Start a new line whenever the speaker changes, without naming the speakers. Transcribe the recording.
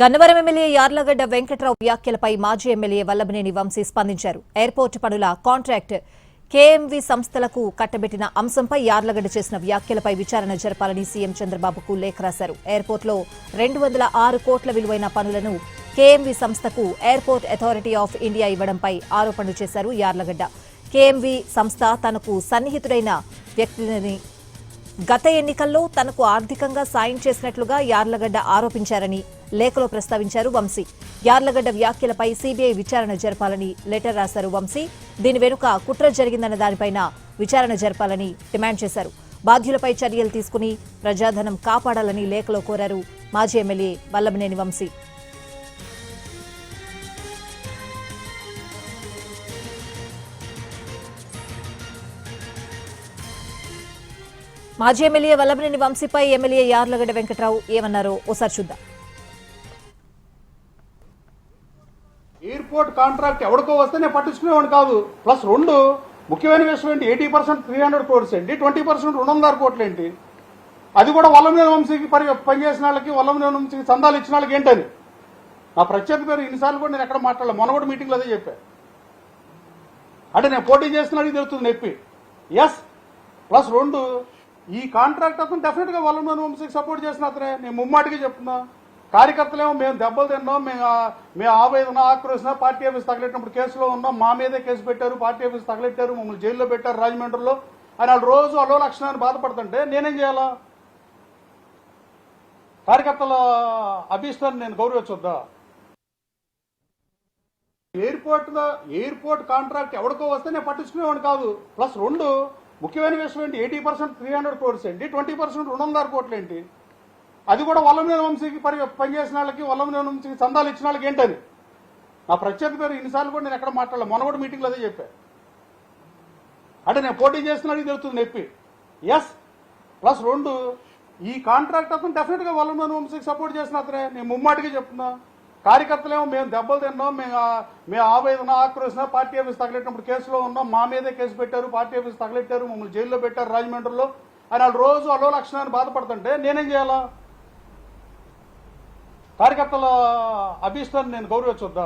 Gannavaram MLA Yarlagadda Venkatrao వ్యాఖ్యలపై మాజీ MLA Vallabhaneni Vamsi స్పందించారు. ఎయిర్పోర్టు పనుల కాంట్రాక్ట్ కేఎంవి సంస్థలకు కట్టబెట్టిన అంశంపై యార్లగడ్డ చేసిన వ్యాఖ్యలపై విచారణ జరపాలని సీఎం చంద్రబాబుకు లేఖ రాశారు. ఎయిర్పోర్టులో 206 కోట్ల విలువైన పనులను కేఎంవి సంస్థకు ఎయిర్పోర్ట్ అథారిటీ ఆఫ్ ఇండియా ఇవ్వడంపై ఆరోపణలు చేశారు యార్లగడ్డ. కేఎంవి సంస్థ తనకు సన్నిహితుడైన వ్యక్తిని గత ఎన్నికల్లో తనకు ఆర్థికంగా సాయం చేసినట్లుగా యార్లగడ్డ ఆరోపించారని లేఖలో ప్రస్తావించారు వంశీ. యార్లగడ్డ వ్యాఖ్యలపై సీబీఐ విచారణ జరపాలని లెటర్ రాశారు వంశీ. దీని వెనుక కుట్ర జరిగిందన్న దానిపైన విచారణ జరపాలని డిమాండ్ చేశారు. బాధ్యులపై చర్యలు తీసుకుని ప్రజాధనం కాపాడాలని లేఖలో కోరారు మాజీ ఎమ్మెల్యే వల్లభనేని వంశీ. మాజీ ఎమ్మెల్యే వల్లభనేని వంశీపై ఎమ్మెల్యే యార్లగడ్డ వెంకట్రావు ఏమన్నారో ఓసారి చూద్దాం.
ఎయిర్పోర్ట్ కాంట్రాక్ట్ ఎవరికో వస్తే నేను పట్టించుకునేవాడు కాదు. ప్లస్ రెండు ముఖ్యమైన విషయం ఏంటి, 80% 300 crores ఏంటి, 20% 206 కోట్లు ఏంటి, అది కూడా వల్లభనేని వంశీకి పనిచేసిన వాళ్ళకి, వల్లభనేని వంశీకి చందాలు ఇచ్చిన వాళ్ళకి ఏంటని నా ప్రత్యేక పేరు ఇన్నిసార్లు కూడా నేను ఎక్కడ మాట్లాడలేదు. మొన్న కూడా మీటింగ్లో అదే చెప్పా. అంటే నేను పోటీ చేస్తున్నాడు తెలుస్తుంది నొప్పి. ఎస్ ప్లస్ రెండు ఈ కాంట్రాక్ట్ అతను డెఫినెట్ గా వల్లభనేని వంశీకి సపోర్ట్ చేసిన అతనే. నేను ముమ్మాటికి చెప్తున్నా. కార్యకర్తలేమో మేము దెబ్బలు తిన్నాం, మేము ఆవేదన ఆక్రోశన పార్టీ ఆఫీస్ తగలెట్టినప్పుడు కేసులో ఉన్నాం, మా మీదే కేసు పెట్టారు, పార్టీ ఆఫీస్ తగలెట్టారు, మమ్మల్ని జైల్లో పెట్టారు రాజమండ్రిలో అని వాళ్ళు రోజు అలో లక్షణాన్ని బాధపడుతుంటే నేనేం చేయాలా? కార్యకర్తల అభిష్టాన్ని నేను గౌరవించొద్దా? ఎయిర్పోర్ట్ కాంట్రాక్ట్ ఎవరికో వస్తే నేను పట్టించుకునేవాడు కాదు. ప్లస్ రెండు ముఖ్యమైన విషయం ఏంటి, 80% 300 crores ఏంటి, 20% 206 కోట్లు ఏంటి, అది కూడా వల్లభనేని వంశీకి పనిచేసిన వాళ్ళకి, వల్లభనేని వంశీకి చందాలు ఇచ్చిన వాళ్ళకి ఏంటని నా ప్రత్యేక పేరు ఇన్నిసార్లు కూడా నేను ఎక్కడ మాట్లాడలేదు. మొన్న కూడా మీటింగ్లో అదే చెప్పా. అంటే నేను పోటీ చేస్తున్నాడు తెలుస్తుంది నొప్పి. ఎస్ ప్లస్ రెండు ఈ కాంట్రాక్ట్ అతను డెఫినెట్ గా వల్లభనేని వంశీకి సపోర్ట్ చేసిన అతనే. నేను ముమ్మాటికి చెప్తున్నా. కార్యకర్తలేమో మేము దెబ్బలు తిన్నాం, మేము ఆవేదన ఆక్రోశన పార్టీ ఆఫీస్ తగలెట్టినప్పుడు కేసులో ఉన్నాం, మా మీదే కేసు పెట్టారు, పార్టీ ఆఫీస్ తగలెట్టారు, మమ్మల్ని జైల్లో పెట్టారు రాజమండ్రిలో అని వాళ్ళు రోజు అలో లక్షణాన్ని బాధపడుతుంటే నేనేం చేయాలా? కార్యకర్తల అభిష్టాన్ని నేను గౌరవించొద్దా?